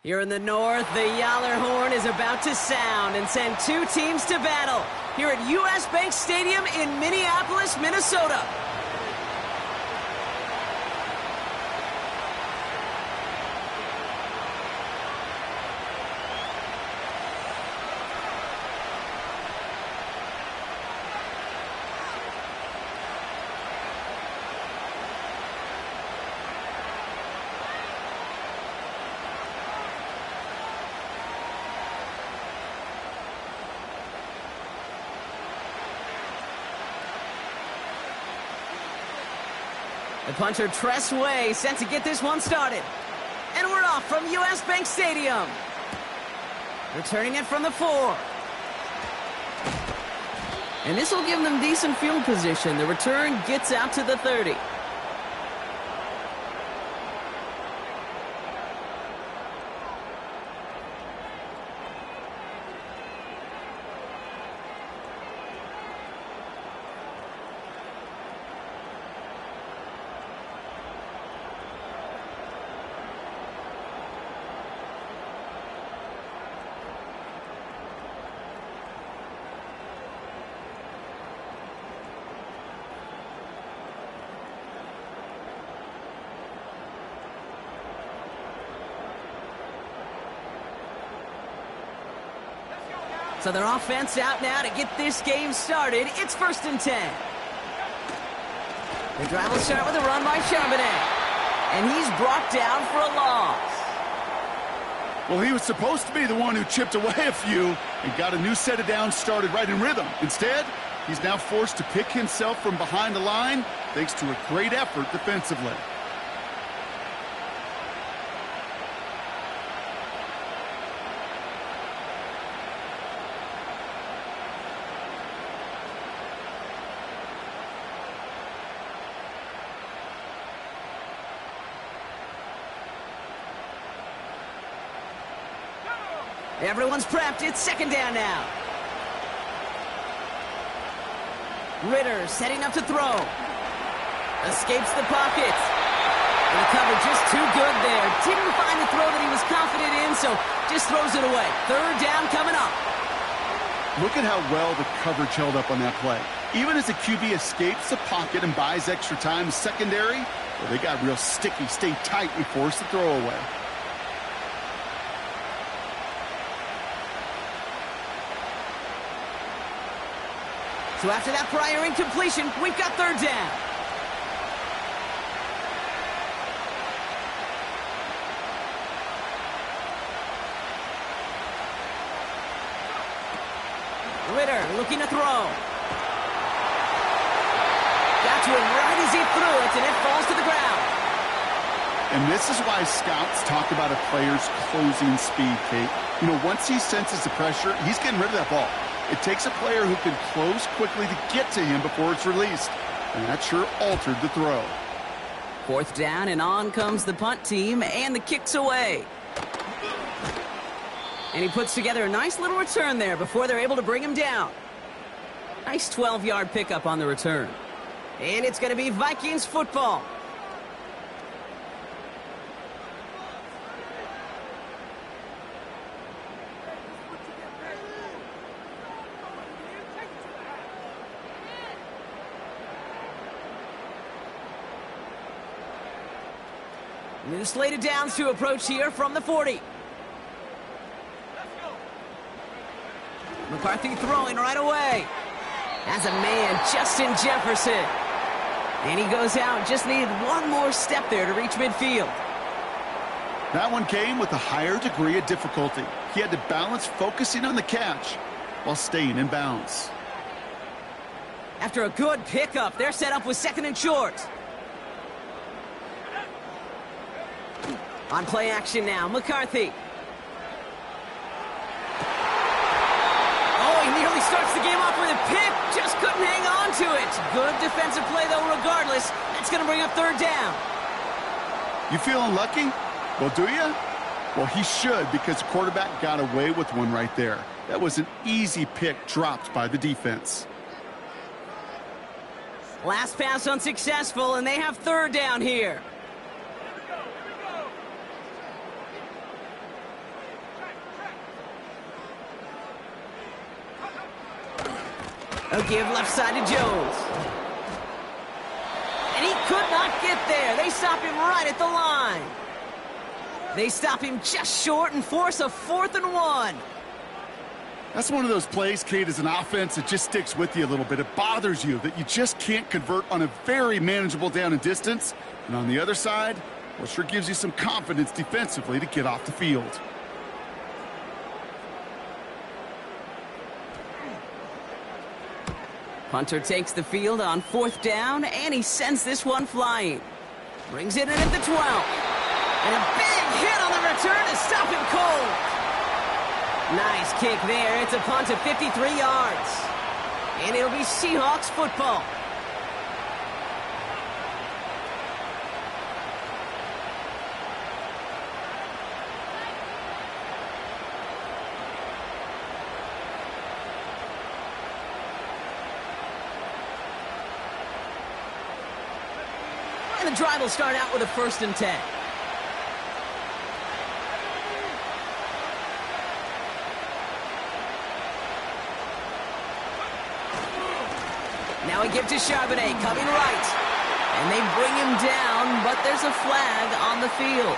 Here in the north, the Yaller horn is about to sound and send two teams to battle here at U.S. Bank Stadium in Minneapolis, Minnesota. The punter Tress Way set to get this one started. And we're off from U.S. Bank Stadium. Returning it from the 4. And this will give them decent field position. The return gets out to the 30. So their offense out now to get this game started. It's 1st and 10. The drive will start with a run by Charbonnet. And he's brought down for a loss. Well, he was supposed to be the one who chipped away a few and got a new set of downs started right in rhythm. Instead, he's now forced to pick himself from behind the line thanks to a great effort defensively. Everyone's prepped. It's 2nd down now. Ritter setting up to throw. Escapes the pocket. And the cover just too good there. Didn't find the throw that he was confident in, so just throws it away. 3rd down coming up. Look at how well the coverage held up on that play. Even as the QB escapes the pocket and buys extra time secondary, well, they got real sticky, stay tight, and force the throw away. So after that prior incompletion, we've got 3rd down. Ritter looking to throw. Got to him right as he threw it, and it falls to the ground. And this is why scouts talk about a player's closing speed, Kate. You know, once he senses the pressure, he's getting rid of that ball. It takes a player who can close quickly to get to him before it's released. And that sure altered the throw. 4th down, and on comes the punt team, and the kick's away. And he puts together a nice little return there before they're able to bring him down. Nice 12-yard pickup on the return. And it's going to be Vikings football. New slate of downs to approach here from the 40. McCarthy throwing right away. As a man, Justin Jefferson. And he goes out. Just needed one more step there to reach midfield. That one came with a higher degree of difficulty. He had to balance focusing on the catch while staying in bounds. After a good pickup, they're set up with 2nd and short. On play action now, McCarthy. Oh, he nearly starts the game off with a pick. Just couldn't hang on to it. Good defensive play, though, regardless. That's going to bring up 3rd down. You feeling lucky? Well, do you? Well, he should, because the quarterback got away with one right there. That was an easy pick dropped by the defense. Last pass unsuccessful, and they have 3rd down here. A give left side to Jones. And he could not get there. They stop him right at the line. They stop him just short and force a 4th and 1. That's one of those plays, Kate, as an offense, it just sticks with you a little bit. It bothers you that you just can't convert on a very manageable down and distance. And on the other side, well, sure gives you some confidence defensively to get off the field. Punter takes the field on 4th down, and he sends this one flying. Brings it in at the 12. And a big hit on the return to stop him cold. Nice kick there. It's a punt of 53 yards. And it'll be Seahawks football. And the drive will start out with a 1st and 10. Now a give to Charbonnet, coming right. And they bring him down, but there's a flag on the field.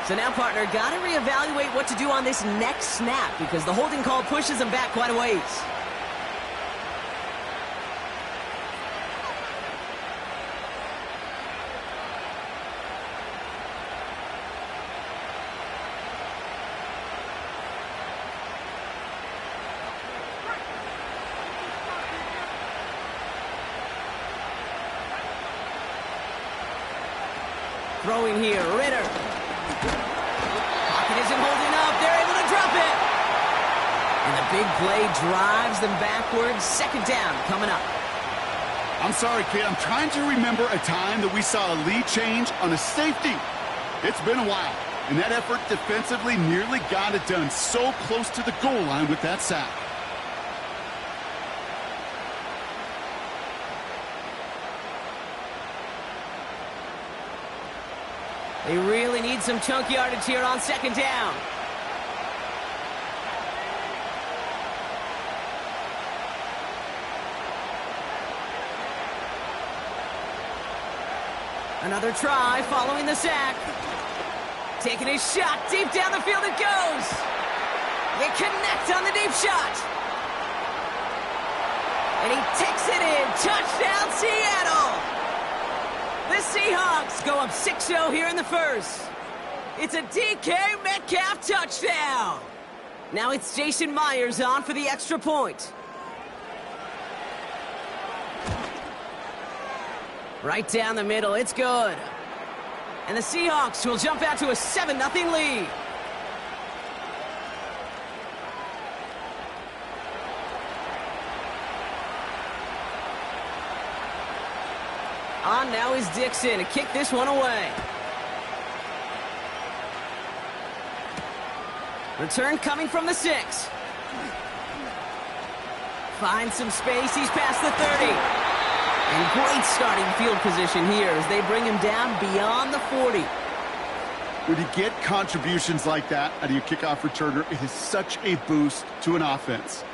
So now, partner, got to reevaluate what to do on this next snap because the holding call pushes him back quite a ways. Throwing here, Ritter. Pocket isn't holding up. They're able to drop it. And the big play drives them backwards. 2nd down coming up. I'm sorry, kid. I'm trying to remember a time that we saw a lead change on a safety. It's been a while. And that effort defensively nearly got it done. So close to the goal line with that sack. They really need some chunk yardage here on 2nd down. Another try following the sack. Taking his shot deep down the field it goes. They connect on the deep shot. And he takes it in. Touchdown, Seattle. The Seahawks go up 6-0 here in the 1st. It's a DK Metcalf touchdown. Now it's Jason Myers on for the extra point. Right down the middle, it's good. And the Seahawks will jump out to a 7-0 lead. On now is Dixon to kick this one away. Return coming from the 6. Finds some space. He's past the 30. And great starting field position here as they bring him down beyond the 40. When you get contributions like that out of your kickoff returner, it is such a boost to an offense.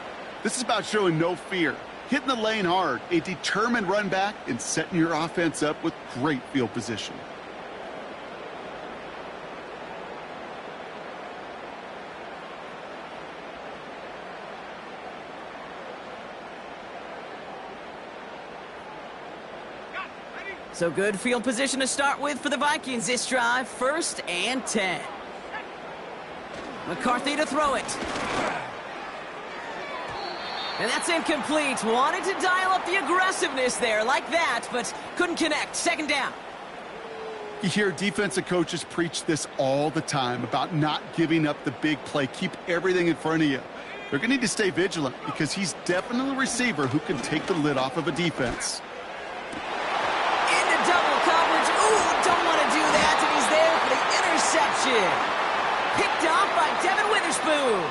This is about showing no fear. Hitting the lane hard, a determined run back, and setting your offense up with great field position. So good field position to start with for the Vikings this drive. 1st and 10. McCarthy to throw it. And that's incomplete. Wanted to dial up the aggressiveness there like that, but couldn't connect. 2nd down. You hear defensive coaches preach this all the time about not giving up the big play. Keep everything in front of you. They're going to need to stay vigilant because he's definitely a receiver who can take the lid off of a defense. Into double coverage. Ooh, don't want to do that. And he's there for the interception. Picked off by Devin Witherspoon.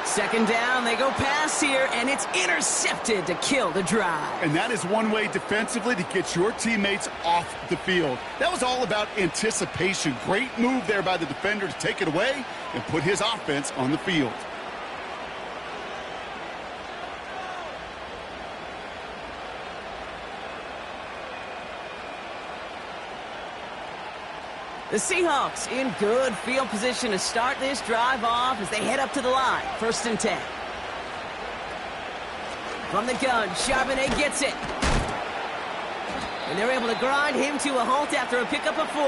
2nd down, they go pass here, and it's intercepted to kill the drive. And that is one way defensively to get your teammates off the field. That was all about anticipation. Great move there by the defender to take it away and put his offense on the field. The Seahawks in good field position to start this drive off as they head up to the line. 1st and 10. From the gun, Charbonnet gets it. And they're able to grind him to a halt after a pickup of 4.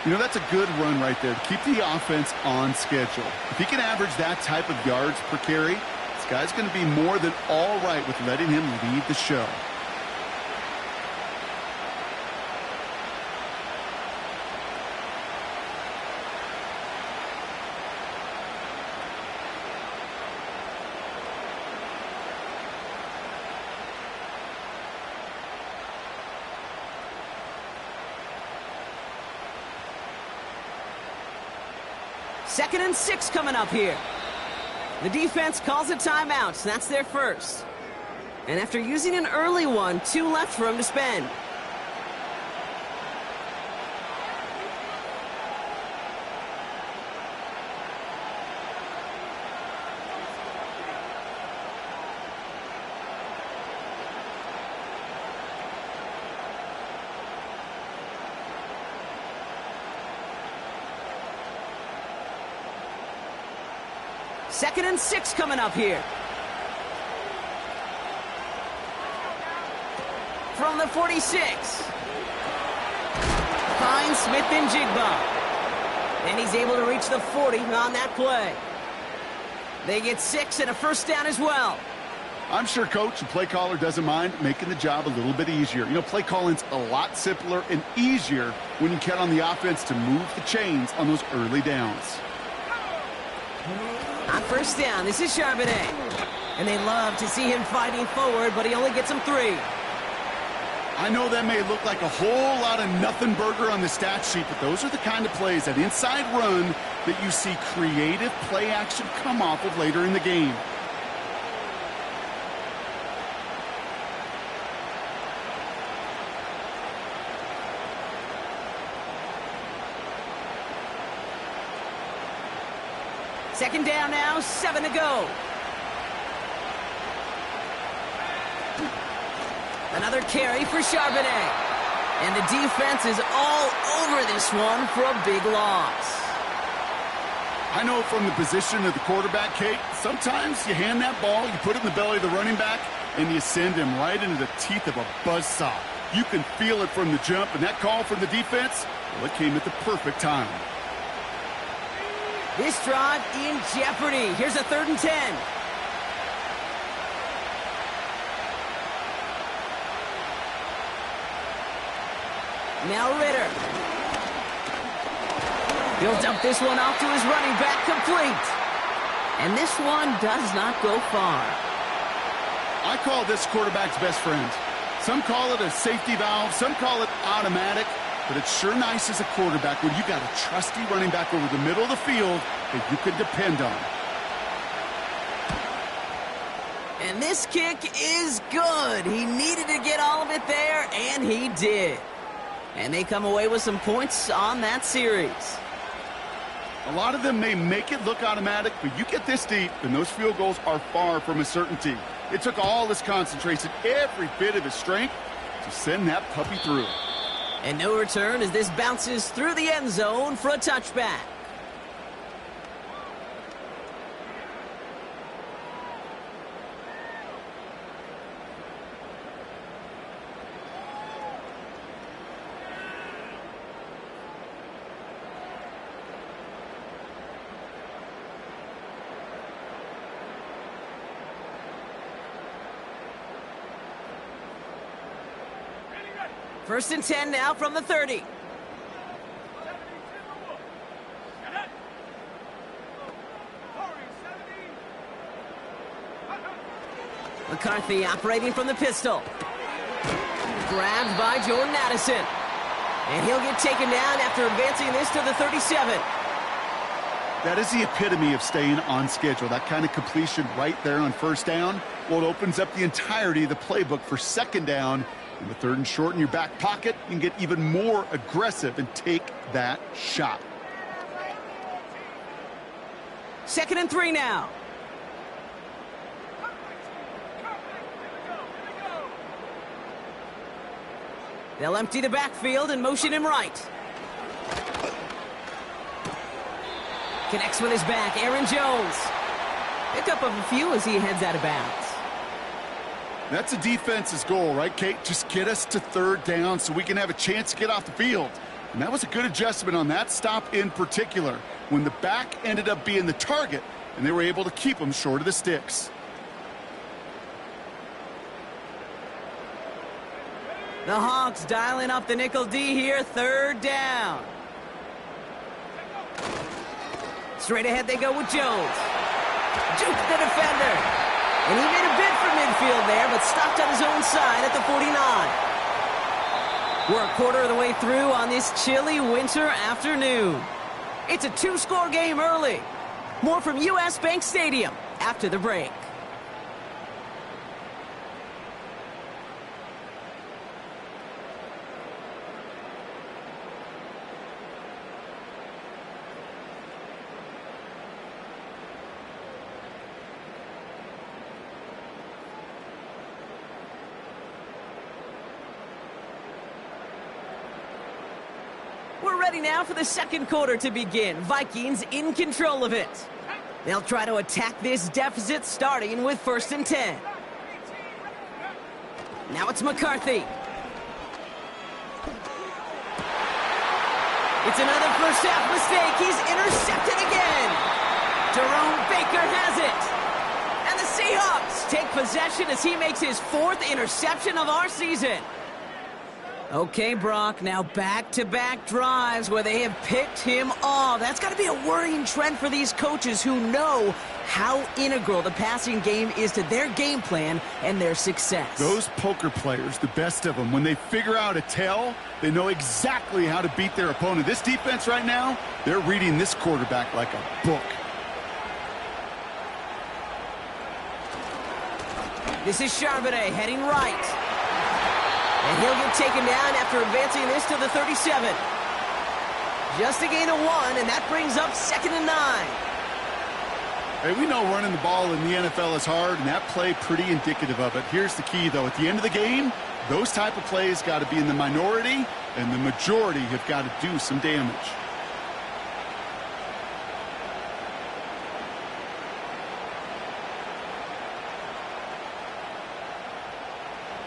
You know, that's a good run right there to keep the offense on schedule. If he can average that type of yards per carry, this guy's going to be more than all right with letting him lead the show. Second and 6 coming up here. The defense calls a timeout, so that's their first. And after using an early one, 2 left for him to spend. Second and 6 coming up here. From the 46. Finds Smith and Jigba. And he's able to reach the 40 on that play. They get 6 and a first down as well. I'm sure coach and play caller doesn't mind making the job a little bit easier. You know, play calling's a lot simpler and easier when you count on the offense to move the chains on those early downs. On 1st down, this is Charbonnet. And they love to see him fighting forward, but he only gets them 3. I know that may look like a whole lot of nothing burger on the stat sheet, but those are the kind of plays, that inside run, that you see creative play action come off of later in the game. Second down now, 7 to go. Another carry for Charbonnet. And the defense is all over this one for a big loss. I know from the position of the quarterback, Kate, sometimes you hand that ball, you put it in the belly of the running back, and you send him right into the teeth of a buzzsaw. You can feel it from the jump, and that call from the defense, well, it came at the perfect time. This drive in jeopardy. Here's a 3rd and 10. Now Ritter. He'll dump this one off to his running back, complete. And this one does not go far. I call this quarterback's best friend. Some call it a safety valve, some call it automatic. But it's sure nice as a quarterback when you got a trusty running back over the middle of the field that you can depend on. And this kick is good. He needed to get all of it there, and he did. And they come away with some points on that series. A lot of them may make it look automatic, but you get this deep, and those field goals are far from a certainty. It took all his concentration, every bit of his strength, to send that puppy through. And no return as this bounces through the end zone for a touchback. First and 10 now from the 30. McCarthy operating from the pistol. Grabbed by Jordan Addison. And he'll get taken down after advancing this to the 37. That is the epitome of staying on schedule. That kind of completion right there on 1st down. Well, it opens up the entirety of the playbook for 2nd down. In the 3rd and short in your back pocket, you can get even more aggressive and take that shot. 2nd and 3 now. They'll empty the backfield and motion him right. Connects with his back, Aaron Jones. Pick up of a few as he heads out of bounds. That's a defense's goal, right, Kate? Just get us to third down so we can have a chance to get off the field. And that was a good adjustment on that stop in particular, when the back ended up being the target, and they were able to keep him short of the sticks. The Hawks dialing up the nickel D here, third down. Straight ahead they go with Jones. Juked the defender. And he made a bid for midfield there, but stopped on his own side at the 49. We're a quarter of the way through on this chilly winter afternoon. It's a two-score game early. More from U.S. Bank Stadium after the break. We're ready now for the second quarter to begin. Vikings in control of it. They'll try to attack this deficit starting with 1st and 10. Now it's McCarthy. It's another first half mistake. He's intercepted again. Jerome Baker has it. And the Seahawks take possession as he makes his 4th interception of our season. Okay, Brock, now back-to-back drives where they have picked him off. That's got to be a worrying trend for these coaches who know how integral the passing game is to their game plan and their success. Those poker players, the best of them, when they figure out a tell, they know exactly how to beat their opponent. This defense right now, they're reading this quarterback like a book. This is Charbonnet heading right. And he'll get taken down after advancing this to the 37. Just a gain of 1, and that brings up 2nd and 9. Hey, we know running the ball in the NFL is hard, and that play pretty indicative of it. Here's the key, though. At the end of the game, those type of plays got to be in the minority, and the majority have got to do some damage.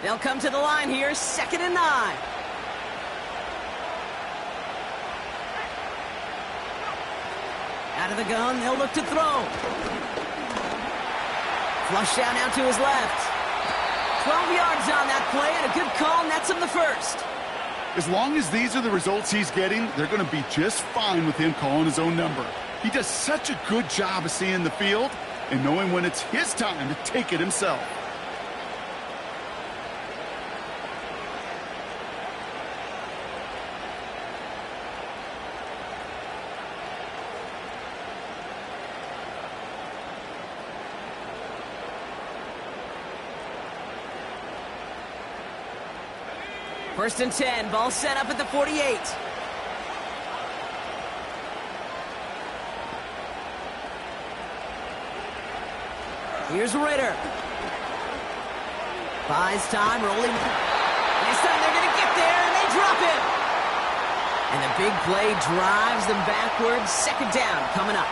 They'll come to the line here, 2nd and 9. Out of the gun, they'll look to throw. Flush down now to his left. 12 yards on that play, and a good call nets him the 1st. As long as these are the results he's getting, they're going to be just fine with him calling his own number. He does such a good job of seeing the field and knowing when it's his time to take it himself. First and 10, ball set up at the 48. Here's Ritter. Buys time, rolling. This time they're going to get there, and they drop it. And the big play drives them backwards. 2nd down coming up.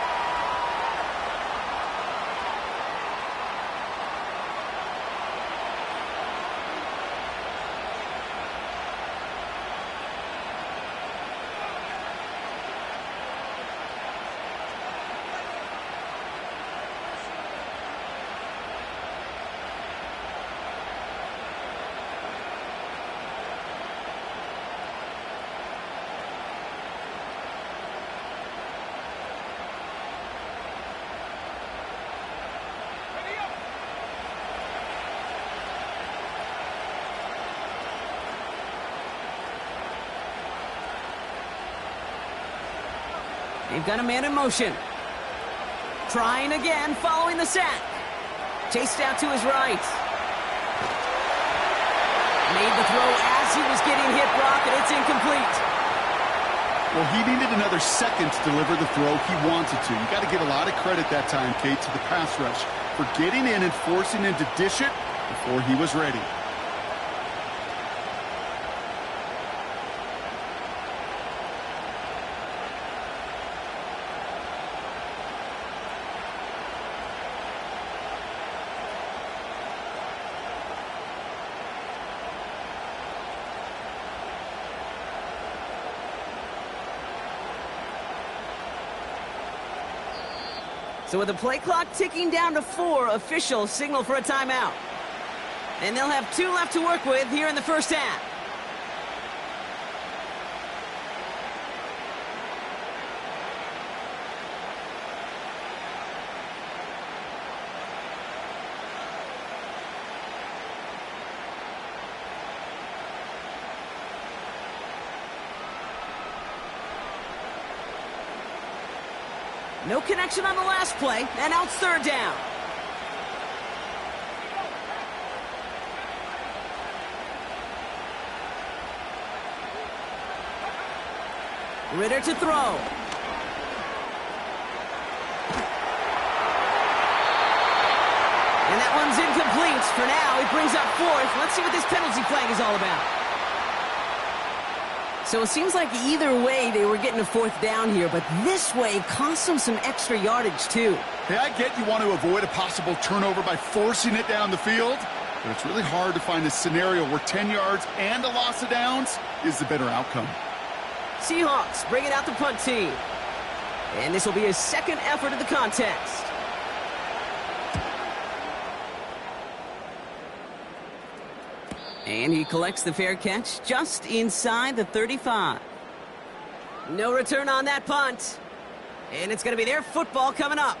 They've got a man in motion. Trying again, following the sack. Chased out to his right. Made the throw as he was getting hit, Brock, and it's incomplete. Well, he needed another second to deliver the throw he wanted to. You got to give a lot of credit that time, Kate, to the pass rush for getting in and forcing him to dish it before he was ready. So with the play clock ticking down to 4, officials signal for a timeout. And they'll have 2 left to work with here in the first half. No connection on the last play, and now it's third down. Ritter to throw. And that one's incomplete. For now, it brings up 4th. Let's see what this penalty flag is all about. So it seems like either way they were getting a 4th down here, but this way cost them some extra yardage too. Hey, I get you want to avoid a possible turnover by forcing it down the field, but it's really hard to find a scenario where 10 yards and a loss of downs is the better outcome. Seahawks bringing out the punt team. And this will be his second effort of the contest. And he collects the fair catch just inside the 35. No return on that punt. And it's going to be their football coming up.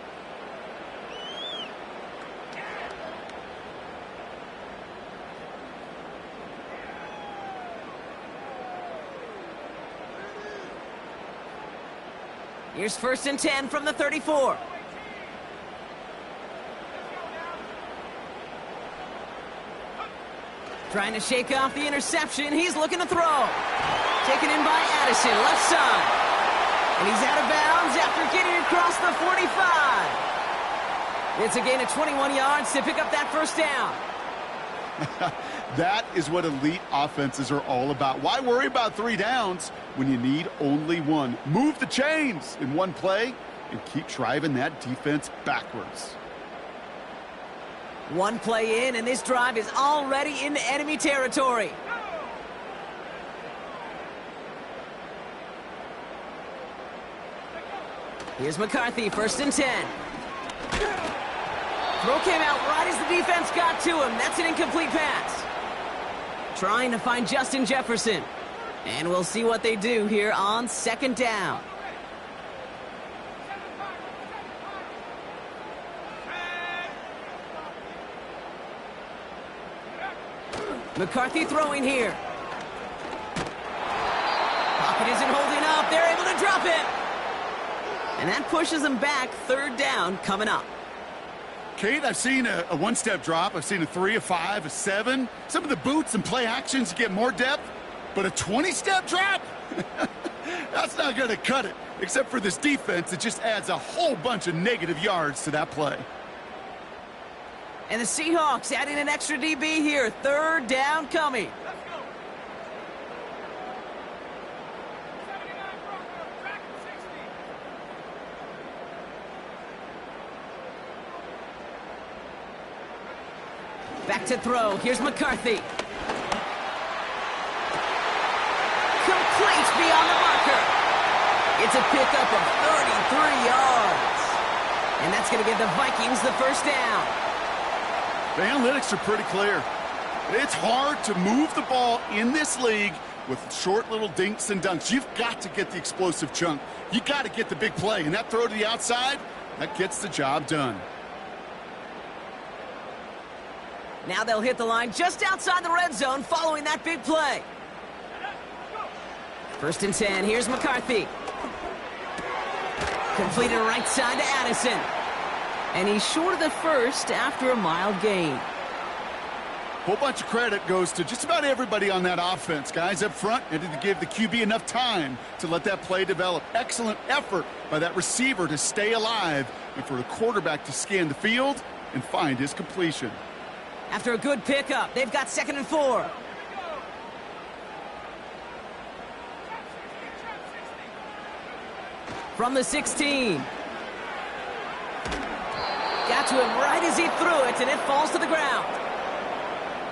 Here's 1st and 10 from the 34. Trying to shake off the interception. He's looking to throw. Taken in by Addison, left side. And he's out of bounds after getting across the 45. It's a gain of 21 yards to pick up that first down. That is what elite offenses are all about. Why worry about 3 downs when you need only 1? Move the chains in one play and keep driving that defense backwards. 1 play in, and this drive is already into enemy territory. Here's McCarthy, 1st and 10. Throw came out right as the defense got to him. That's an incomplete pass. Trying to find Justin Jefferson. And we'll see what they do here on 2nd down. McCarthy throwing here. Pocket isn't holding up. They're able to drop it. And that pushes them back. 3rd down coming up. Kate, I've seen a 1-step drop. I've seen a 3, a 5, a 7. Some of the boots and play actions get more depth. But a 20-step drop? That's not going to cut it. Except for this defense, it just adds a whole bunch of negative yards to that play. And the Seahawks adding an extra DB here. 3rd down coming. Back to throw. Here's McCarthy. Complete beyond the marker. It's a pickup of 33 yards. And that's going to give the Vikings the first down. The analytics are pretty clear. It's hard to move the ball in this league with short little dinks and dunks. You've got to get the explosive chunk. You got to get the big play. And that throw to the outside, that gets the job done. Now they'll hit the line just outside the red zone following that big play. 1st and 10. Here's McCarthy. Completed right side to Addison. And he's short of the first after a mild gain. Whole bunch of credit goes to just about everybody on that offense. Guys up front had to give the QB enough time to let that play develop. Excellent effort by that receiver to stay alive and for the quarterback to scan the field and find his completion. After a good pickup, they've got 2nd and 4. From the 16. Got to him right as he threw it, and it falls to the ground.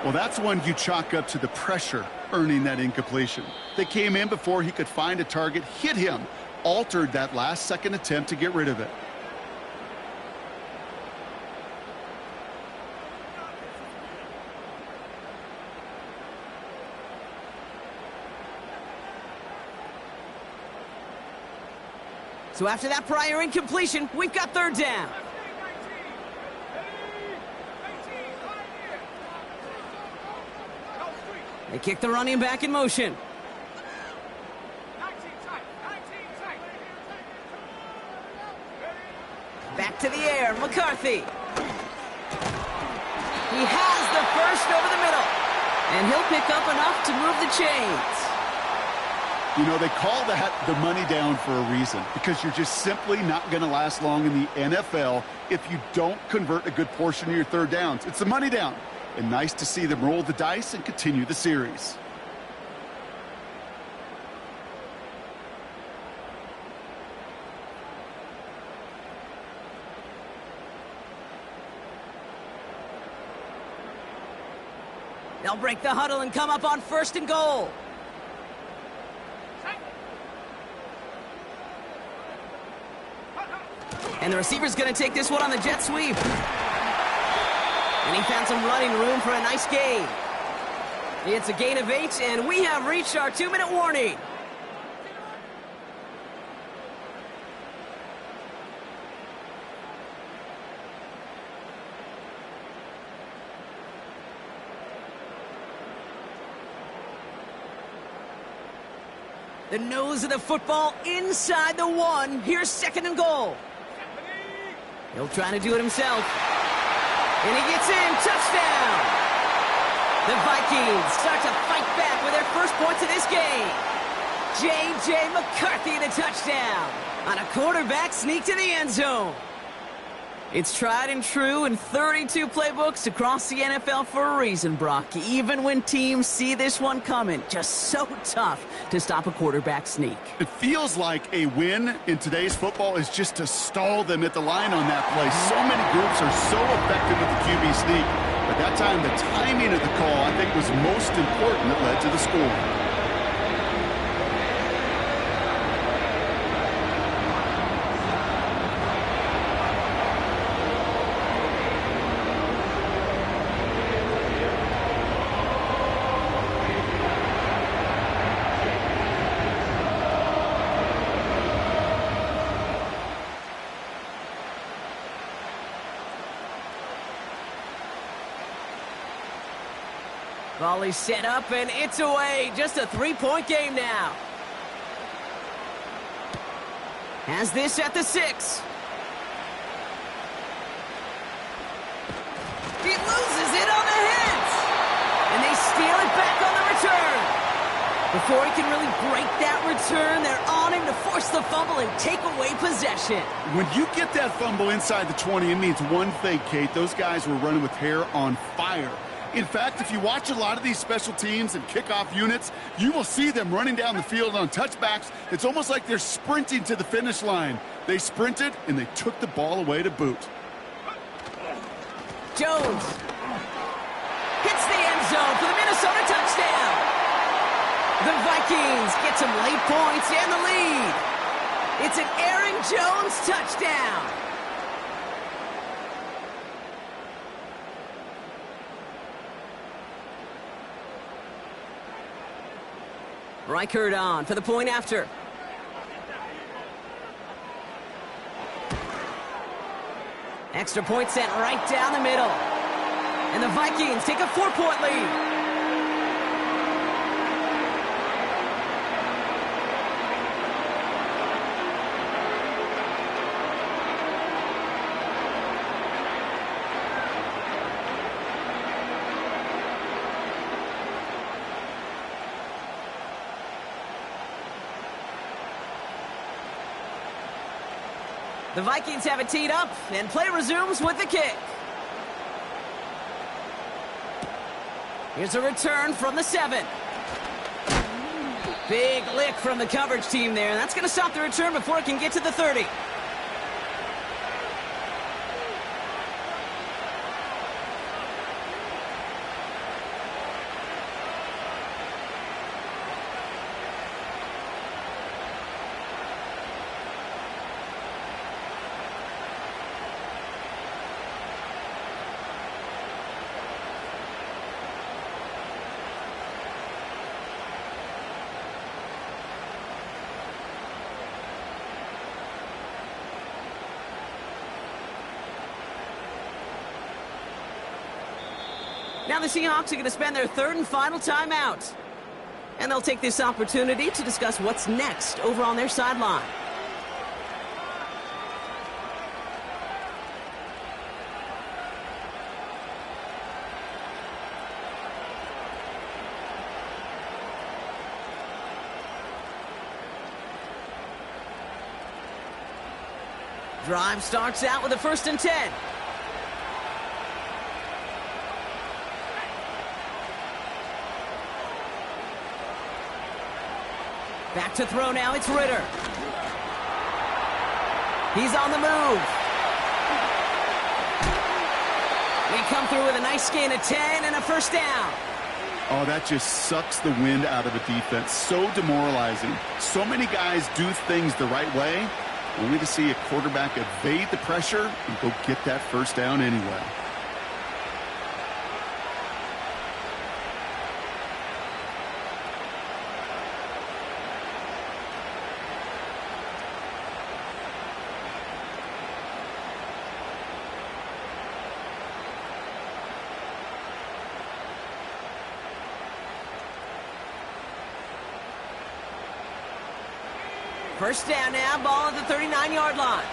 Well, that's one you chalk up to the pressure earning that incompletion. They came in before he could find a target, hit him, altered that last-second attempt to get rid of it. So after that prior incompletion, we've got third down. They kick the running back in motion. Back to the air, McCarthy. He has the first over the middle. And he'll pick up enough to move the chains. You know, they call that the money down for a reason, because you're just simply not going to last long in the NFL if you don't convert a good portion of your third downs. It's the money down. And nice to see them roll the dice and continue the series. They'll break the huddle and come up on first and goal. And the receiver's going to take this one on the jet sweep. And he found some running room for a nice gain. It's a gain of 8, and we have reached our 2-minute warning. The nose of the football inside the 1. Here's second and goal. He'll try to do it himself. And he gets in. Touchdown! The Vikings start to fight back with their first points of this game. J.J. McCarthy the touchdown on a quarterback sneak to the end zone. It's tried and true in 32 playbooks across the NFL for a reason, Brock. Even when teams see this one coming, just so tough to stop a quarterback sneak. It feels like a win in today's football is just to stall them at the line on that play. So many groups are so effective with the QB sneak. But that time, the timing of the call, I think, was most important that led to the score. Volley set up, and it's away. Just a 3-point game now. Has this at the 6. He loses it on the hit. And they steal it back on the return. Before he can really break that return, they're on him to force the fumble and take away possession. When you get that fumble inside the 20, it means one thing, Kate. Those guys were running with hair on fire. In fact, if you watch a lot of these special teams and kickoff units, you will see them running down the field on touchbacks. It's almost like they're sprinting to the finish line. They sprinted, and they took the ball away to boot. Jones hits the end zone for the Minnesota touchdown. The Vikings get some late points and the lead. It's an Aaron Jones touchdown. Reichert on for the point after. Extra point sent right down the middle. And the Vikings take a 4-point lead. The Vikings have it teed up, and play resumes with the kick. Here's a return from the 7. Big lick from the coverage team there. That's going to stop the return before it can get to the 30. Now the Seahawks are going to spend their third and final timeout. And they'll take this opportunity to discuss what's next over on their sideline. Drive starts out with a 1st and 10. Back to throw now, it's Ritter. He's on the move. They come through with a nice gain of 10 and a 1st down. Oh, that just sucks the wind out of a defense. So demoralizing. So many guys do things the right way, only to see a quarterback evade the pressure and go get that 1st down anyway. First down now, ball at the 39-yard line.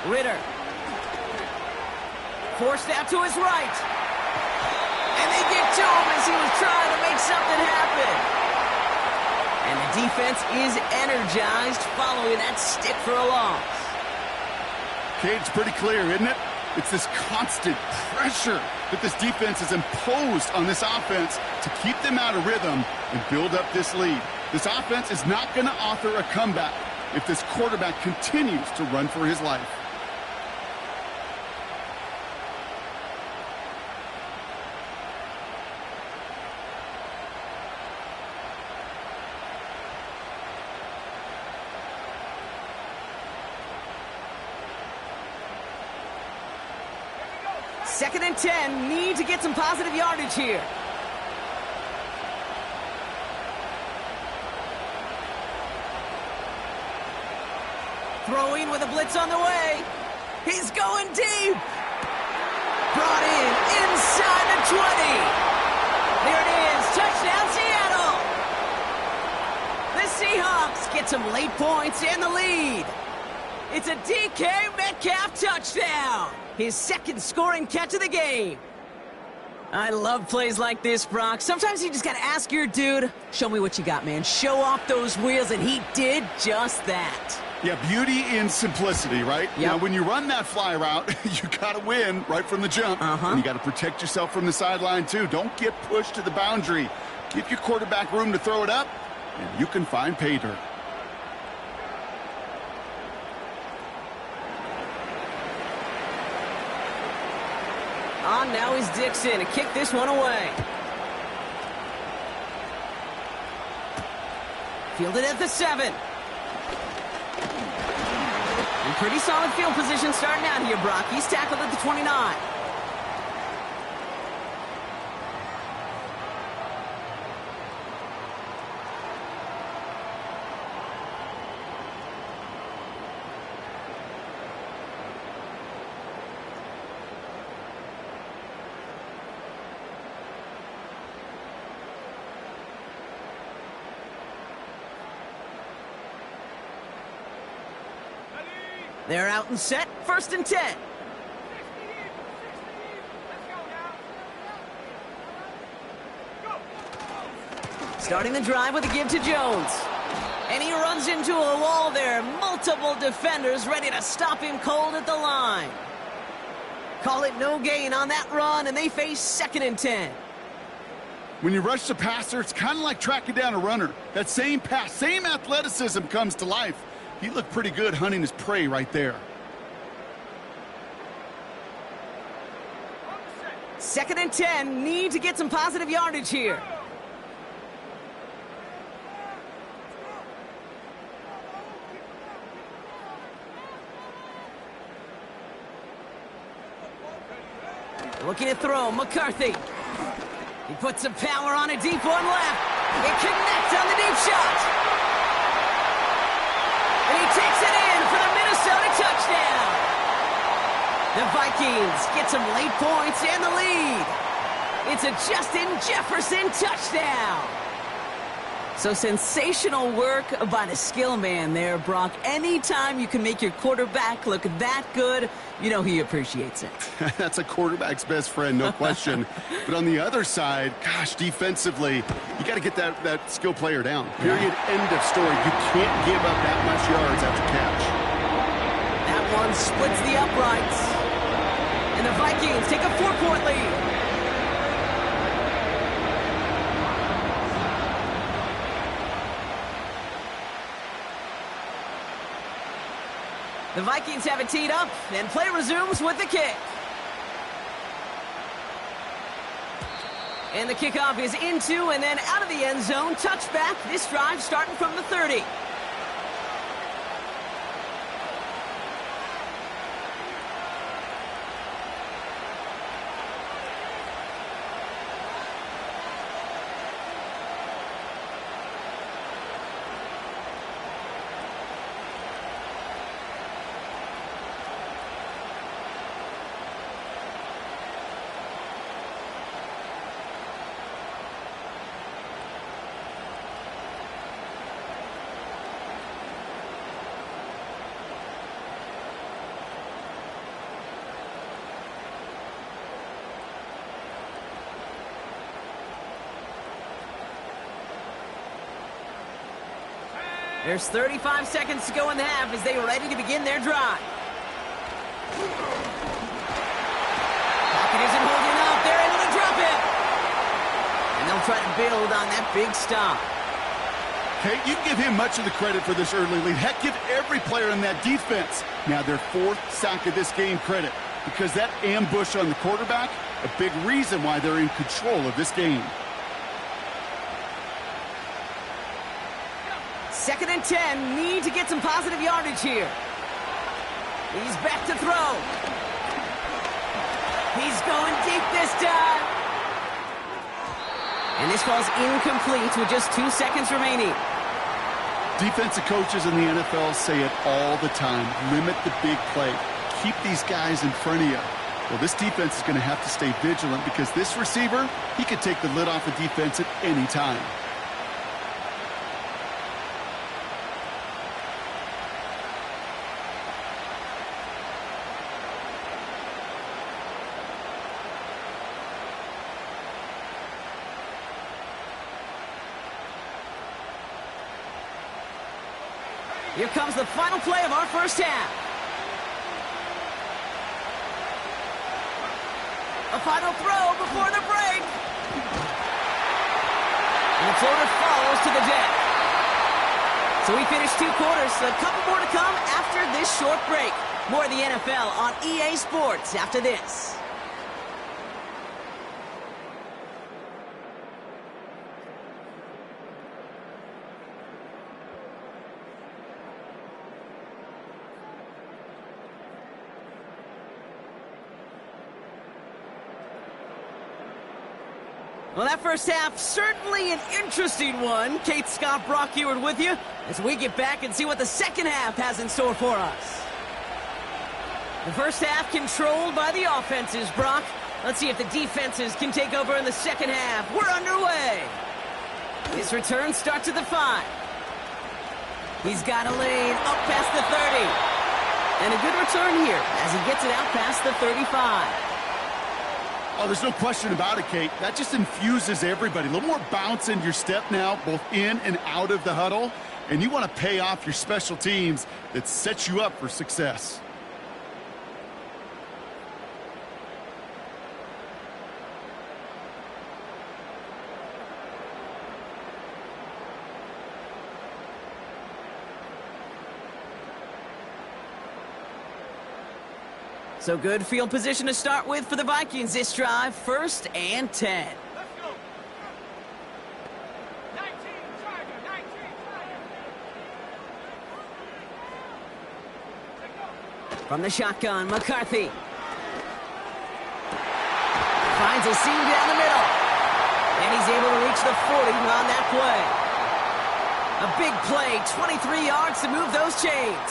Ritter. Forced out to his right. And they get to him as he was trying to make something happen. And the defense is energized following that stick for a loss. Okay, it's pretty clear, isn't it? It's this constant pressure that this defense has imposed on this offense to keep them out of rhythm and build up this lead. This offense is not going to author a comeback if this quarterback continues to run for his life. Second and 10, need to get some positive yardage here. Throwing with a blitz on the way. He's going deep. Brought in inside the 20. There it is, touchdown Seattle. The Seahawks get some late points and the lead. It's a DK Metcalf touchdown. His 2nd scoring catch of the game. I love plays like this, Brock. Sometimes you just got to ask your dude, show me what you got, man. Show off those wheels, and he did just that. Yeah, beauty in simplicity, right? Yep. Now, when you run that fly route, you got to win right from the jump. And you got to protect yourself from the sideline, too. Don't get pushed to the boundary. Give your quarterback room to throw it up, and you can find pay dirt. On now is Dixon to kick this one away. Fielded at the 7. In pretty solid field position starting out here, Brock. He's tackled at the 29. They're out and set, 1st and 10. Starting the drive with a give to Jones. And he runs into a wall there. Multiple defenders ready to stop him cold at the line. Call it no gain on that run, and they face 2nd and 10. When you rush the passer, it's kind of like tracking down a runner. That same pass, same athleticism comes to life. He looked pretty good hunting his prey right there. 2nd and 10, need to get some positive yardage here. Looking to throw, McCarthy. He puts some power on a deep one left. It connects on the deep shot. And he takes it in for the Minnesota The Vikings get some late points and the lead. It's a Justin Jefferson touchdown. So sensational work by the skill man there, Brock. Anytime you can make your quarterback look that good, you know he appreciates it. That's a quarterback's best friend, no question. But on the other side, gosh, defensively, you got to get that skill player down. Period, end of story. You can't give up that much yards after catch. That one splits the uprights. And the Vikings take a 4-point lead. The Vikings have it teed up, and play resumes with the kick. And the kickoff is into and then out of the end zone. Touchback, this drive starting from the 30. There's 35 seconds to go in the half as they are ready to begin their drive. Pocket isn't holding up. They're able to drop it. And they'll try to build on that big stop. Okay, you can give him much of the credit for this early lead. Heck, give every player in that defense now their 4th sack of this game credit, because that ambush on the quarterback, a big reason why they're in control of this game. 2nd and 10, need to get some positive yardage here. He's back to throw. He's going deep this time. And this falls incomplete with just 2 seconds remaining. Defensive coaches in the NFL say it all the time. Limit the big play. Keep these guys in front of you. Well, this defense is going to have to stay vigilant because this receiver, he could take the lid off the defense at any time. Here comes the final play of our first half. A final throw before the break. And the floater falls to the deck. So we finished 2 quarters. A couple more to come after this short break. More of the NFL on EA Sports after this. Well, that first half, certainly an interesting one. Kate, Scott, Brock Eward with you as we get back and see what the second half has in store for us. The first half controlled by the offenses, Brock. Let's see if the defenses can take over in the second half. We're underway. His return starts at the 5. He's got a lane up past the 30. And a good return here as he gets it out past the 35. Oh, there's no question about it, Kate. That just infuses everybody. A little more bounce in your step now, both in and out of the huddle. And you want to pay off your special teams that sets you up for success. So good field position to start with for the Vikings this drive. 1st and 10. Let's go. 19, Charger, 19, Charger. From the shotgun, McCarthy. Finds a seam down the middle. And he's able to reach the 40 on that play. A big play, 23 yards to move those chains.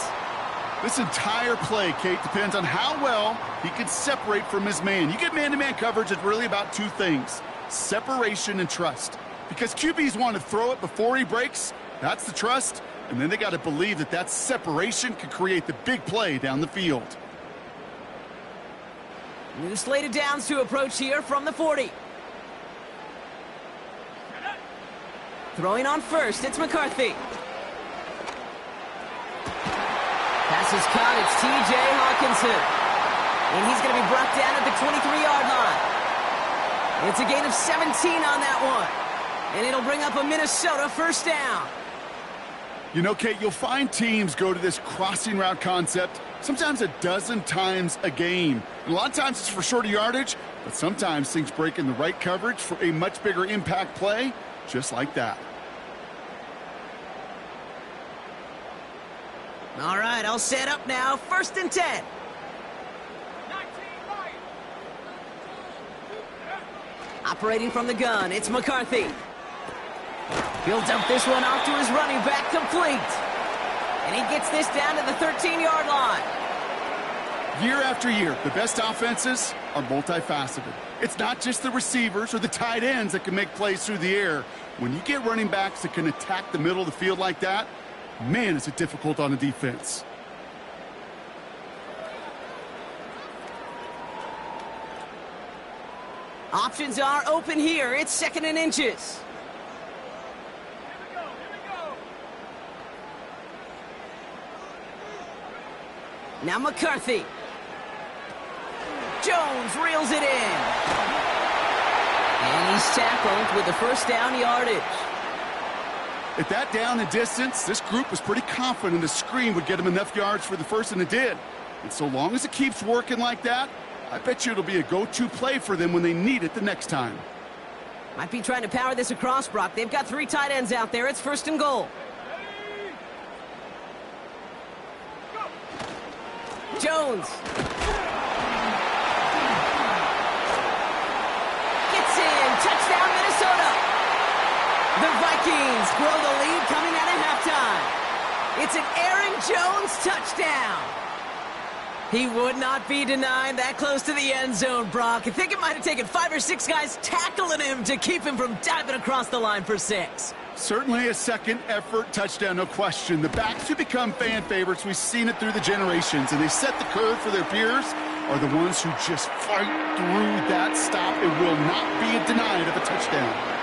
This entire play, Kate, depends on how well he can separate from his man. You get man-to-man coverage, it's really about two things, separation and trust. Because QBs want to throw it before he breaks, that's the trust, and then they got to believe that that separation can create the big play down the field. New slate of downs to approach here from the 40. Throwing on first, it's McCarthy. Pass is caught, it's T.J. Hawkinson. And he's going to be brought down at the 23-yard line. It's a gain of 17 on that one. And it'll bring up a Minnesota first down. You know, Kate, you'll find teams go to this crossing route concept sometimes a dozen times a game. And a lot of times it's for shorter yardage, but sometimes things break in the right coverage for a much bigger impact play, just like that. All right, I'll set up now. 1st and 10. 19 Lions. Operating from the gun, it's McCarthy. He'll dump this one off to his running back, complete. And he gets this down to the 13-yard line. Year after year, the best offenses are multifaceted. It's not just the receivers or the tight ends that can make plays through the air. When you get running backs that can attack the middle of the field like that, man, is it difficult on the defense. Options are open here. It's 2nd and inches. Here we go. Now McCarthy. Jones reels it in. And he's tackled with the first down yardage. At that down and distance, this group was pretty confident the screen would get him enough yards for the first, and it did. And so long as it keeps working like that, I bet you it'll be a go-to play for them when they need it the next time. Might be trying to power this across, Brock. They've got 3 tight ends out there. It's 1st and goal. Jones. Gets in. Touchdown, Minnesota. The Vikings grow the lead coming out of halftime. It's an Aaron Jones touchdown. He would not be denied that close to the end zone, Brock. I think it might have taken 5 or 6 guys tackling him to keep him from diving across the line for 6. Certainly a second effort touchdown, no question. The backs who become fan favorites, we've seen it through the generations, and they set the curve for their peers, are the ones who just fight through that stop. It will not be denied of a touchdown.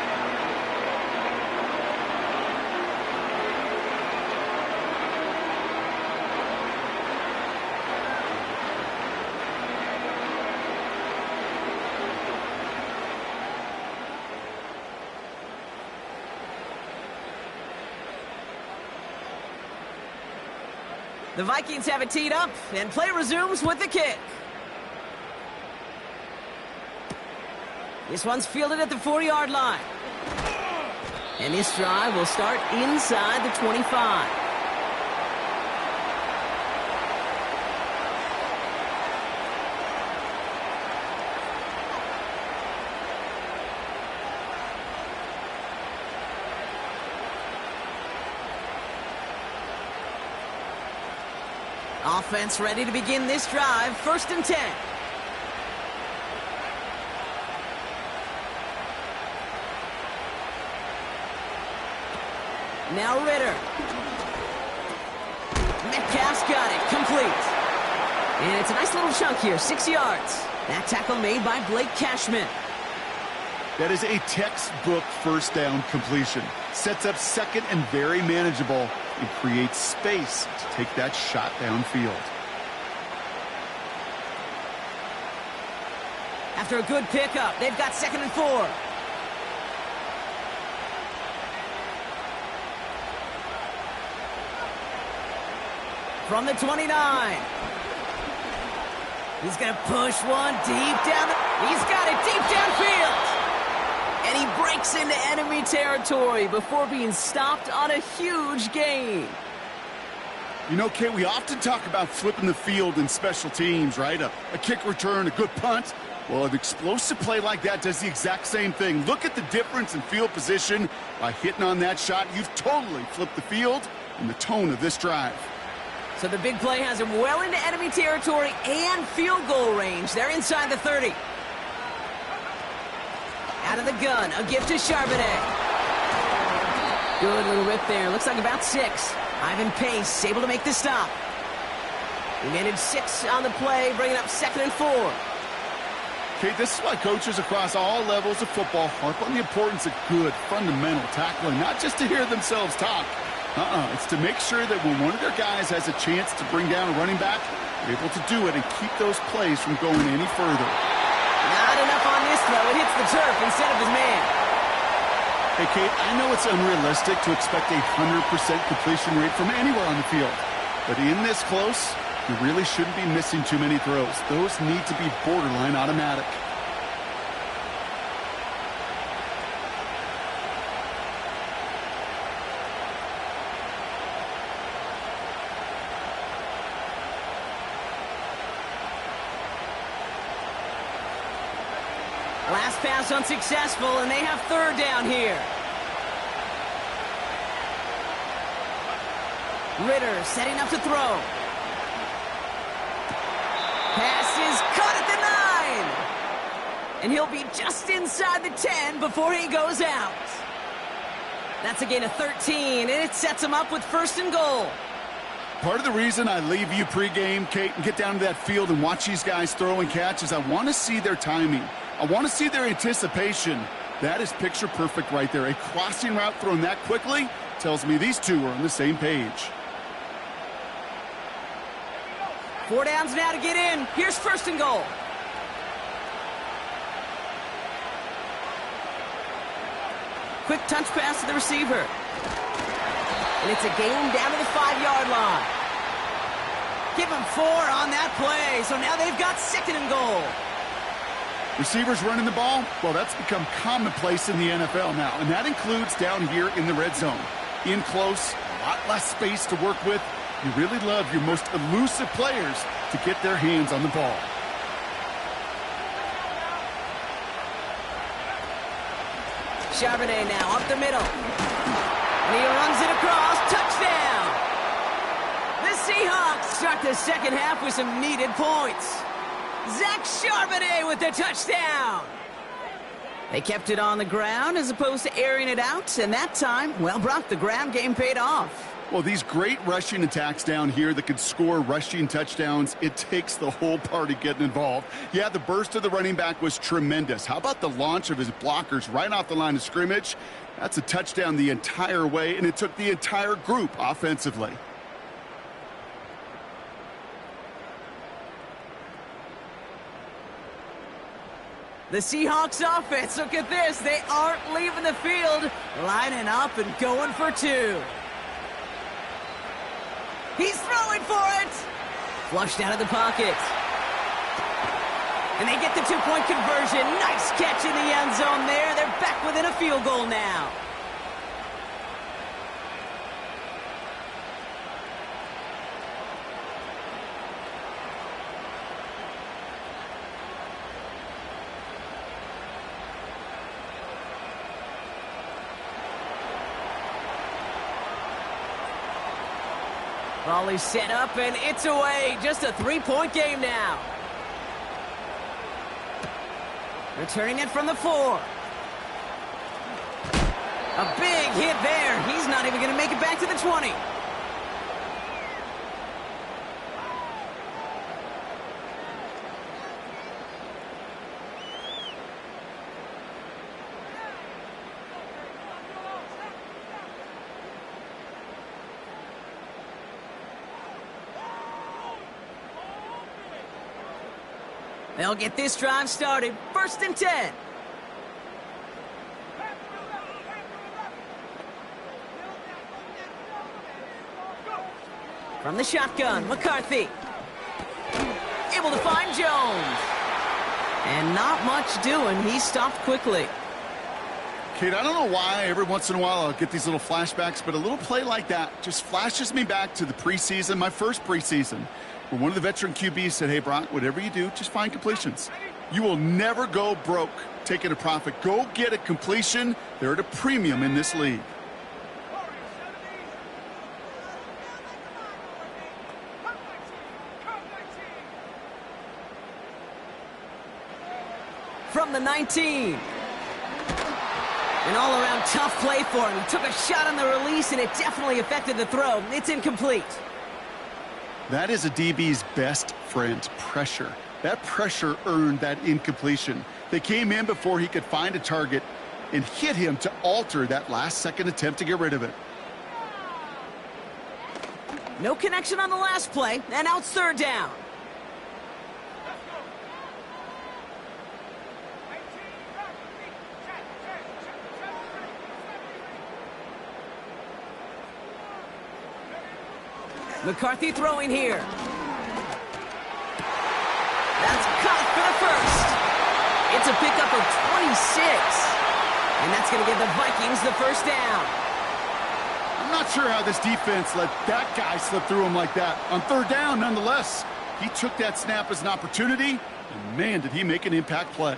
The Vikings have it teed up, and play resumes with the kick. This one's fielded at the 40-yard line. And this drive will start inside the 25. Offense ready to begin this drive. 1st and 10. Now Ritter. Metcalf's got it. Complete. And it's a nice little chunk here. 6 yards. That tackle made by Blake Cashman. That is a textbook first down completion. Sets up second and very manageable and creates space to take that shot downfield. After a good pickup, they've got 2nd and 4. From the 29. He's going to push one deep down. He's got it deep downfield. And he breaks into enemy territory before being stopped on a huge gain. You know, Kate, we often talk about flipping the field in special teams, right? A kick return, a good punt. Well, an explosive play like that does the exact same thing. Look at the difference in field position by hitting on that shot. You've totally flipped the field and the tone of this drive. So the big play has him well into enemy territory and field goal range. They're inside the 30. Out of the gun, a gift to Charbonnet. Good little rip there. Looks like about 6. Ivan Pace able to make the stop. He managed 6 on the play, bringing up 2nd and 4. Okay, this is why coaches across all levels of football harp on the importance of good, fundamental tackling, not just to hear themselves talk. It's to make sure that when one of their guys has a chance to bring down a running back, they're able to do it and keep those plays from going any further. Not enough on this throw. It hits the turf instead of his man. Hey, Kate, I know it's unrealistic to expect a 100% completion rate from anywhere on the field. But in this close, you really shouldn't be missing too many throws. Those need to be borderline automatic. Last pass unsuccessful, and they have 3rd down here. Ritter setting up to throw. Pass is caught at the 9. And he'll be just inside the 10 before he goes out. That's a gain of 13, and it sets him up with 1st and goal. Part of the reason I leave you pregame, Kate, and get down to that field and watch these guys throw and catch is I want to see their timing. I want to see their anticipation. That is picture perfect right there. A crossing route thrown that quickly tells me these two are on the same page. 4 downs now to get in. Here's 1st and goal. Quick touch pass to the receiver. And it's a gain down to the 5-yard line. Give him 4 on that play. So now they've got 2nd and goal. Receivers running the ball, well, that's become commonplace in the NFL now, and that includes down here in the red zone. In close, a lot less space to work with. You really love your most elusive players to get their hands on the ball. Charbonnet now up the middle. And he runs it across. Touchdown! The Seahawks start the 2nd half with some needed points. Zach Charbonnet with the touchdown. They kept it on the ground as opposed to airing it out, and that time, well, Brock, the ground game paid off. Well, these great rushing attacks down here that could score rushing touchdowns, it takes the whole party getting involved. Yeah, the burst of the running back was tremendous. How about the launch of his blockers right off the line of scrimmage? That's a touchdown the entire way, and it took the entire group offensively. The Seahawks offense, look at this. They aren't leaving the field, lining up and going for 2. He's throwing for it. Flushed out of the pocket. And they get the 2-point conversion. Nice catch in the end zone there. They're back within a field goal now. Volley set up, and it's away. Just a 3-point game now. Returning it from the 4. A big hit there. He's not even going to make it back to the 20. They'll get this drive started. 1st and 10. From the shotgun, McCarthy. Able to find Jones. And not much doing. He stopped quickly. Kate, I don't know why every once in a while I'll get these little flashbacks, but a little play like that just flashes me back to the preseason, my first preseason, where one of the veteran QBs said, hey, Brock, whatever you do, just find completions. You will never go broke taking a profit. Go get a completion. They're at a premium in this league. from the 19. An all-around tough play for him. He took a shot on the release, and it definitely affected the throw. It's incomplete. That is a DB's best friend, pressure. That pressure earned that incompletion. They came in before he could find a target and hit him to alter that last-second attempt to get rid of it. No connection on the last play, and now it's third down. McCarthy throwing here. That's caught for the first. It's a pickup of 26. And that's going to give the Vikings the first down. I'm not sure how this defense let that guy slip through him like that. On third down, nonetheless, he took that snap as an opportunity, and man, did he make an impact play.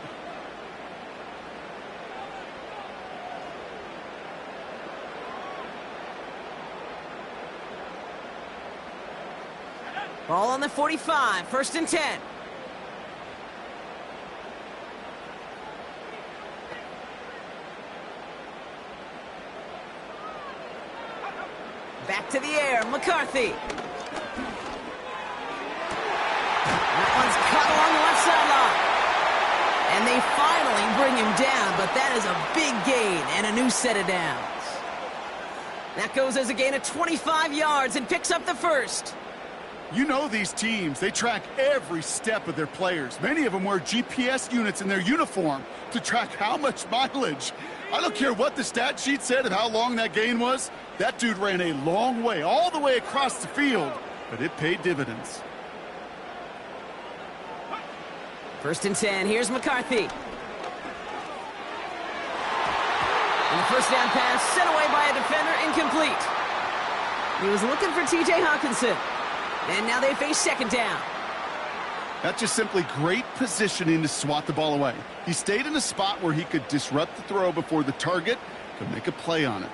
Ball on the 45, first and 10. Back to the air, McCarthy. That one's caught along the left sideline. And they finally bring him down, but that is a big gain and a new set of downs. That goes as a gain of 25 yards and picks up the first. You know these teams, they track every step of their players. Many of them wear GPS units in their uniform to track how much mileage. I don't care what the stat sheet said and how long that gain was. That dude ran a long way, all the way across the field, but it paid dividends. First and 10, here's McCarthy. And the first down pass sent away by a defender, incomplete. He was looking for T.J. Hawkinson. And now they face second down. That's just simply great positioning to swat the ball away. He stayed in a spot where he could disrupt the throw before the target could make a play on it.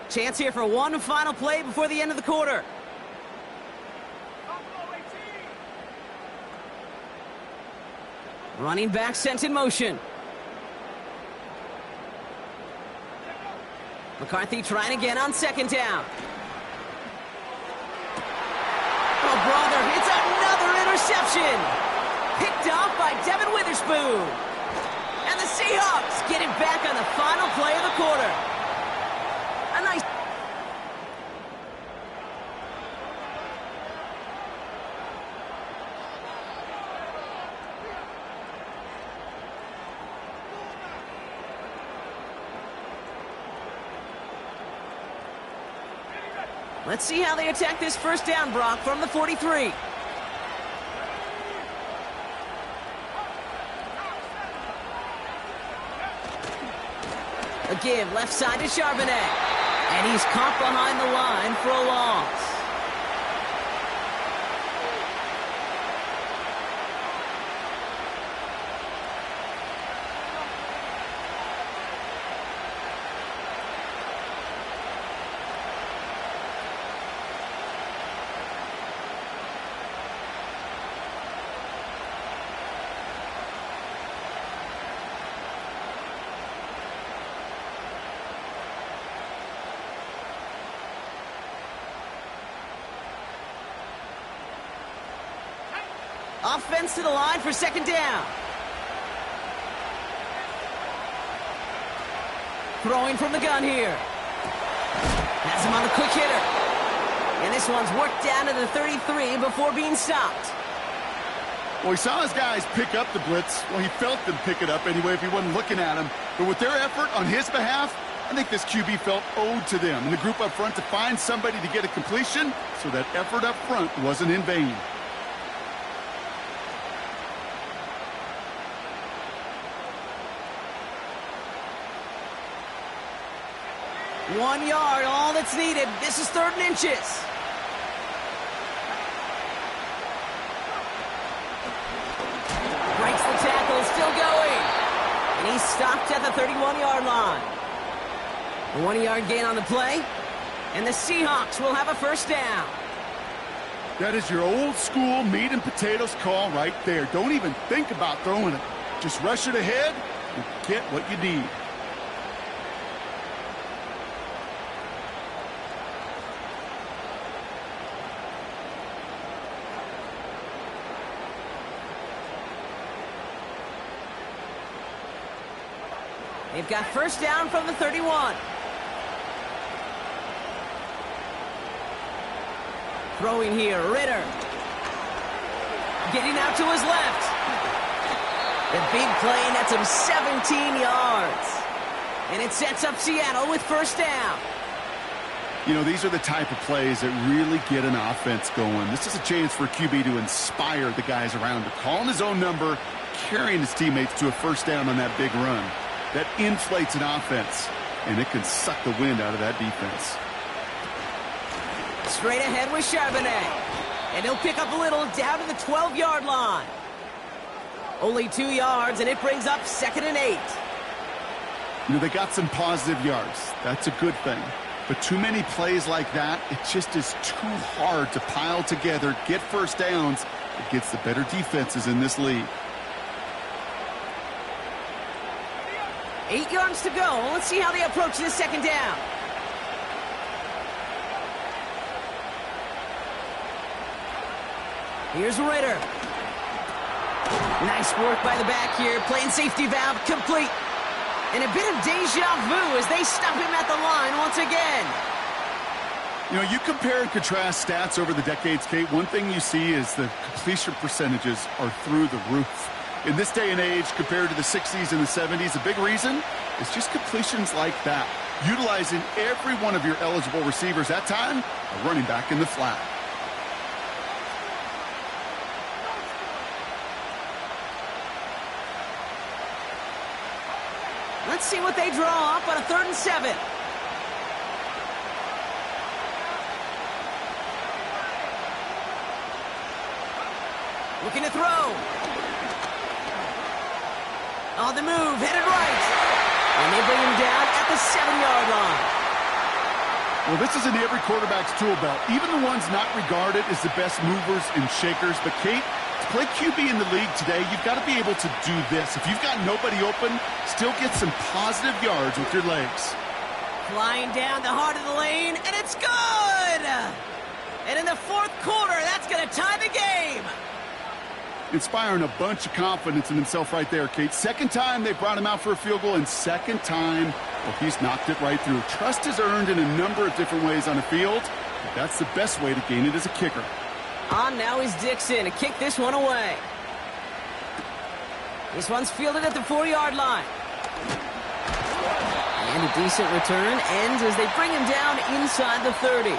Chance here for one final play before the end of the quarter. Running back sent in motion. McCarthy trying again on second down. Oh, brother, it's another interception. Picked off by Devin Witherspoon. And the Seahawks get it back on the final play of the quarter. A nice... Let's see how they attack this first down, Brock, from the 43. A give, left side to Charbonnet. And he's caught behind the line for a loss. Offense to the line for second down. Throwing from the gun here. Has him on the quick hitter. And this one's worked down to the 33 before being stopped. Well, he saw his guys pick up the blitz. Well, he felt them pick it up anyway if he wasn't looking at him. But with their effort on his behalf, I think this QB felt owed to them and the group up front to find somebody to get a completion, so that effort up front wasn't in vain. One yard, all that's needed. This is third and inches. Breaks the tackle, still going. And he's stopped at the 31-yard line. A 1-yard gain on the play, and the Seahawks will have a first down. That is your old school meat and potatoes call right there. Don't even think about throwing it. Just rush it ahead and get what you need. They've got first down from the 31. Throwing here, Ritter. Getting out to his left. The big play nets him 17 yards. And it sets up Seattle with first down. You know, these are the type of plays that really get an offense going. This is a chance for a QB to inspire the guys around him. Calling his own number, carrying his teammates to a first down on that big run. That inflates an offense, and it can suck the wind out of that defense. Straight ahead with Charbonnet. And he'll pick up a little down to the 12-yard line. Only 2 yards, and it brings up 2nd and 8. You know, they got some positive yards. That's a good thing. But too many plays like that, it just is too hard to pile together, get first downs against the better defenses in this league. 8 yards to go. Let's see how they approach this second down. Here's Ritter. Nice work by the back here. Playing safety valve complete. And a bit of deja vu as they stop him at the line once again. You know, you compare and contrast stats over the decades, Kate. One thing you see is the completion percentages are through the roof. In this day and age, compared to the 60s and the 70s, a big reason is just completions like that. Utilizing every one of your eligible receivers that time, a running back in the flat. Let's see what they draw up on a 3rd and 7. Looking to throw. On the move, headed right. And they bring him down at the 7-yard line. Well, this is in every quarterback's tool belt. Even the ones not regarded as the best movers and shakers. But, Kate, to play QB in the league today, you've got to be able to do this. If you've got nobody open, still get some positive yards with your legs. Flying down the heart of the lane, and it's good! And in the 4th quarter, that's going to tie the game. Inspiring a bunch of confidence in himself right there, Kate. Second time they brought him out for a field goal, and second time, well, he's knocked it right through. Trust is earned in a number of different ways on the field, but that's the best way to gain it as a kicker. On now is Dixon to kick this one away. This one's fielded at the 4-yard line. And a decent return ends as they bring him down inside the 30.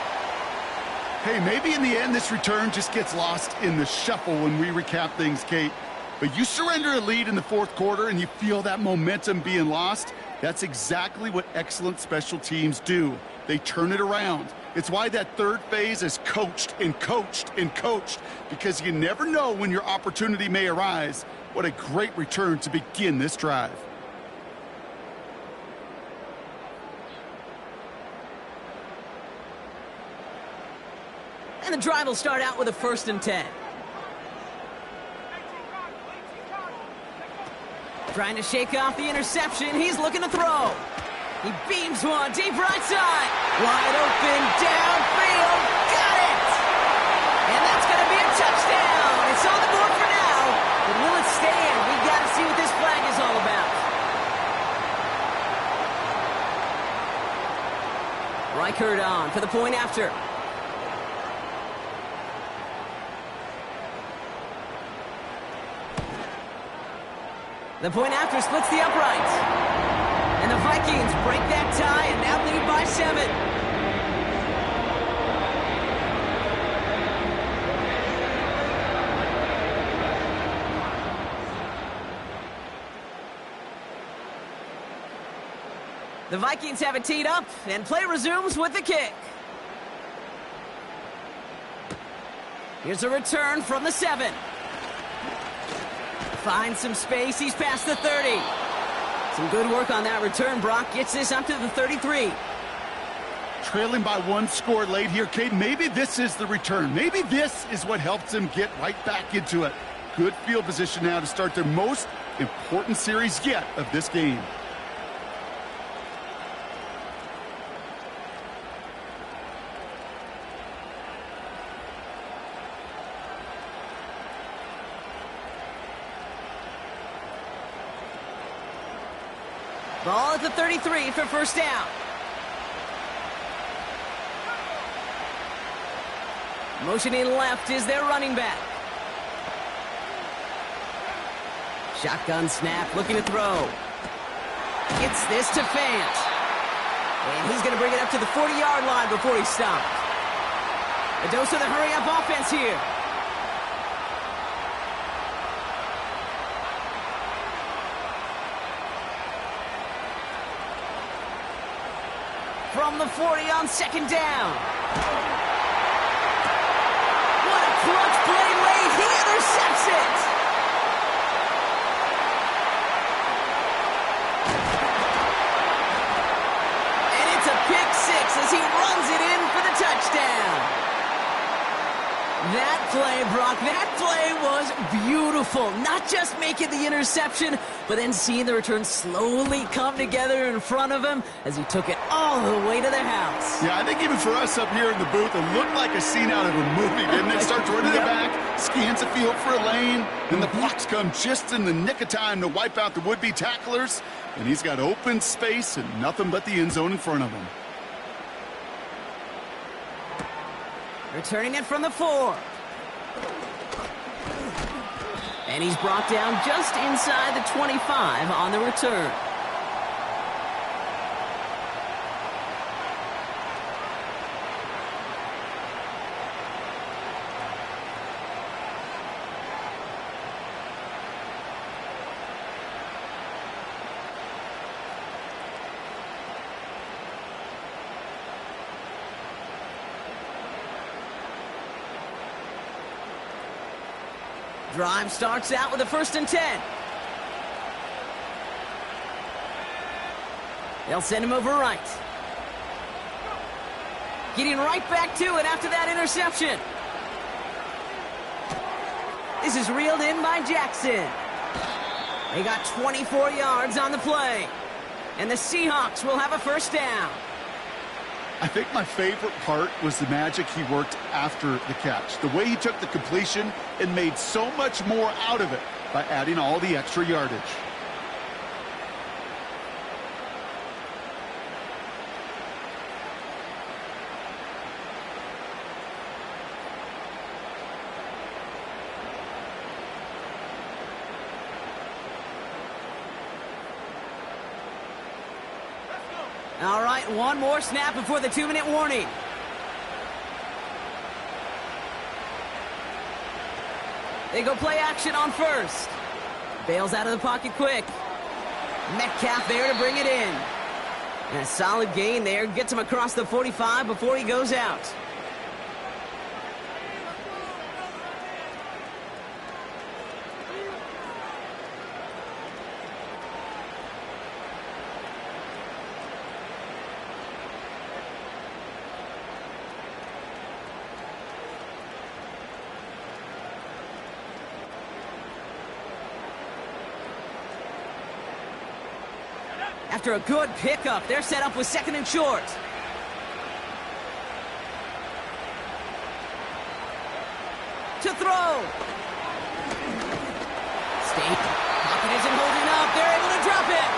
Hey, maybe in the end this return just gets lost in the shuffle when we recap things, Kate. But you surrender a lead in the 4th quarter and you feel that momentum being lost. That's exactly what excellent special teams do. They turn it around. It's why that 3rd phase is coached and coached and coached, because you never know when your opportunity may arise. What a great return to begin this drive. And the drive will start out with a 1st and 10. Trying to shake off the interception. He's looking to throw. He beams one deep right side. Wide open, downfield. Got it! And that's going to be a touchdown. It's on the board for now. But will it stand? We've got to see what this flag is all about. Reichert on for the point after. The point after splits the uprights. And the Vikings break that tie and now lead by 7. The Vikings have it teed up, and play resumes with the kick. Here's a return from the 7. Finds some space. He's past the 30. Some good work on that return. Brock gets this up to the 33. Trailing by one score late here, Kate. Maybe this is the return. Maybe this is what helps them get right back into it. Good field position now to start their most important series yet of this game. Ball at the 33 for first down. Motioning left is their running back. Shotgun snap, looking to throw. Gets this to Fant. And he's going to bring it up to the 40-yard line before he's stopped. A dose of the hurry-up offense here. From the 40 on second down. What a clutch play late. He intercepts it. And it's a pick six as he runs it in for the touchdown. That play, Brock, that play was beautiful. Not just making the interception, but then seeing the return slowly come together in front of him as he took it all the way to the house. Yeah, I think even for us up here in the booth, it looked like a scene out of a movie, didn't it? Starts running the back, scans the field for a lane, and the blocks come just in the nick of time to wipe out the would-be tacklers, and he's got open space and nothing but the end zone in front of him. Returning it from the 4. And he's brought down just inside the 25 on the return. Drive starts out with a 1st and 10. They'll send him over right. Getting right back to it after that interception. This is reeled in by Jackson. They got 24 yards on the play. And the Seahawks will have a first down. I think my favorite part was the magic he worked after the catch. The way he took the completion and made so much more out of it by adding all the extra yardage. All right, one more snap before the 2-minute warning. They go play action on first. Bails out of the pocket quick. Metcalf there to bring it in. And a solid gain there. Gets him across the 45 before he goes out. After a good pickup, they're set up with 2nd and short. To throw. State pocket isn't holding up. They're able to drop it.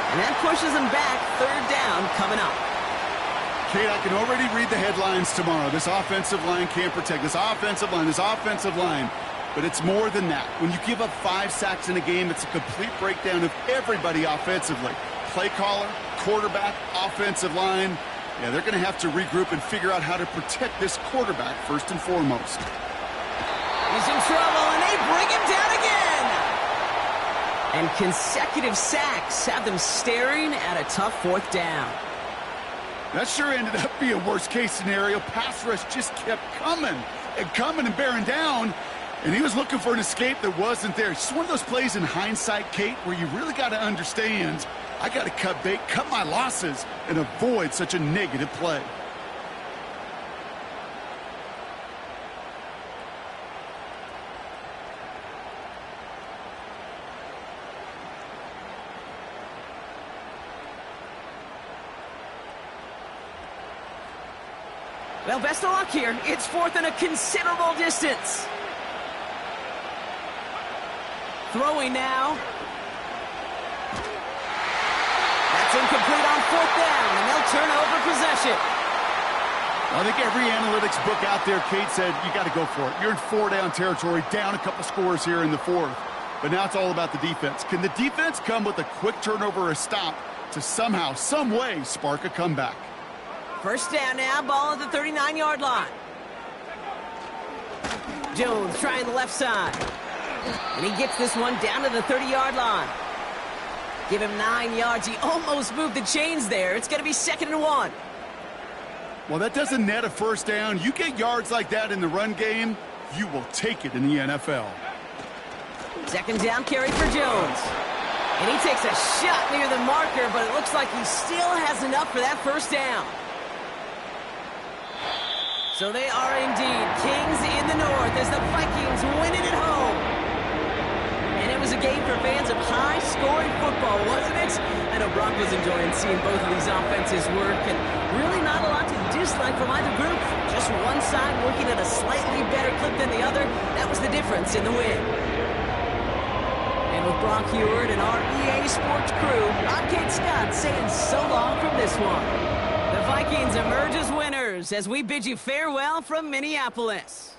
And that pushes them back. 3rd down coming up. Kate, I can already read the headlines tomorrow. This offensive line can't protect. This offensive line. But it's more than that. When you give up 5 sacks in a game, it's a complete breakdown of everybody offensively. Play caller, quarterback, offensive line. Yeah, they're going to have to regroup and figure out how to protect this quarterback first and foremost. He's in trouble, and they bring him down again. And consecutive sacks have them staring at a tough 4th down. That sure ended up being a worst-case scenario. Pass rush just kept coming and bearing down. And he was looking for an escape that wasn't there. It's just one of those plays in hindsight, Kate, where you really got to understand, I got to cut bait, cut my losses, and avoid such a negative play. Well, best of luck here. It's fourth and a considerable distance. Throwing now. That's incomplete on fourth down, and they'll turn over possession. I think every analytics book out there, Kate, said you got to go for it. You're in four-down territory, down a couple scores here in the fourth. But now it's all about the defense. Can the defense come with a quick turnover or a stop to somehow, some way, spark a comeback? First down now, ball at the 39-yard line. Jones trying the left side. And he gets this one down to the 30-yard line. Give him 9 yards. He almost moved the chains there. It's going to be 2nd and 1. Well, that doesn't net a first down. You get yards like that in the run game, you will take it in the NFL. Second down carry for Jones. And he takes a shot near the marker, but it looks like he still has enough for that first down. So they are indeed kings in the north as the Vikings win it at home. And it was a game for fans of high-scoring football, wasn't it? I know Brock was enjoying seeing both of these offenses work, and really not a lot to dislike from either group. Just one side working at a slightly better clip than the other. That was the difference in the win. And with Brock Heward and our EA Sports crew, I'm Kate Scott saying so long from this one. The Vikings emerge as winners as we bid you farewell from Minneapolis.